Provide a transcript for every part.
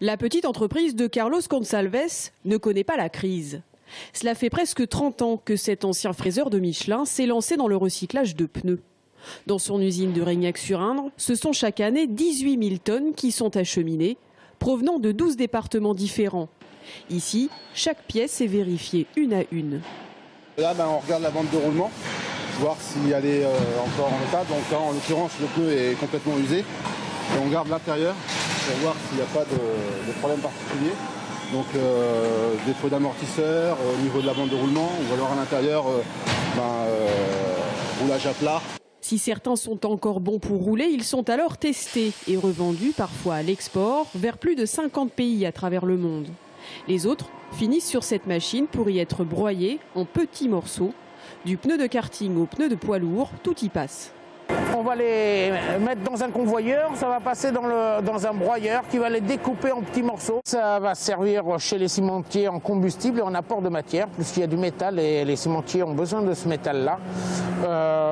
La petite entreprise de Carlos Gonçalves ne connaît pas la crise. Cela fait presque 30 ans que cet ancien fraiseur de Michelin s'est lancé dans le recyclage de pneus. Dans son usine de Reignac-sur-Indre, ce sont chaque année 18 000 tonnes qui sont acheminées, provenant de 12 départements différents. Ici, chaque pièce est vérifiée une à une. Là, on regarde la bande de roulement, voir si elle est encore en état. Donc là, en l'occurrence, le pneu est complètement usé. Et on garde l'intérieur pour voir s'il n'y a pas de problème particulier. Donc défaut d'amortisseur au niveau de la bande de roulement, ou alors à l'intérieur, roulage à plat. Si certains sont encore bons pour rouler, ils sont alors testés et revendus parfois à l'export vers plus de 50 pays à travers le monde. Les autres finissent sur cette machine pour y être broyés en petits morceaux. Du pneu de karting au pneu de poids lourd, tout y passe. On va les mettre dans un convoyeur, ça va passer dans un broyeur qui va les découper en petits morceaux. Ça va servir chez les cimentiers en combustible et en apport de matière, puisqu'il y a du métal et les cimentiers ont besoin de ce métal-là.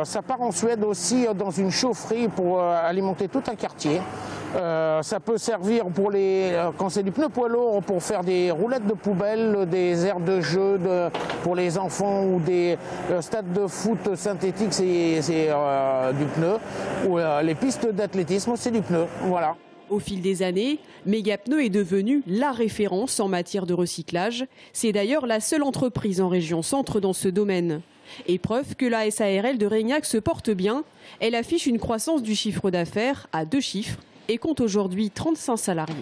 Ça part en Suède aussi dans une chaufferie pour alimenter tout un quartier. Ça peut servir pour quand c'est du pneu poids lourd pour faire des roulettes de poubelle, des aires de jeu pour les enfants ou des stades de foot synthétiques, c'est du pneu. Ou les pistes d'athlétisme, c'est du pneu. Voilà. Au fil des années, Mégapneu est devenu la référence en matière de recyclage. C'est d'ailleurs la seule entreprise en région centre dans ce domaine. Et preuve que la SARL de Reignac se porte bien, elle affiche une croissance du chiffre d'affaires à 2 chiffres et compte aujourd'hui 35 salariés.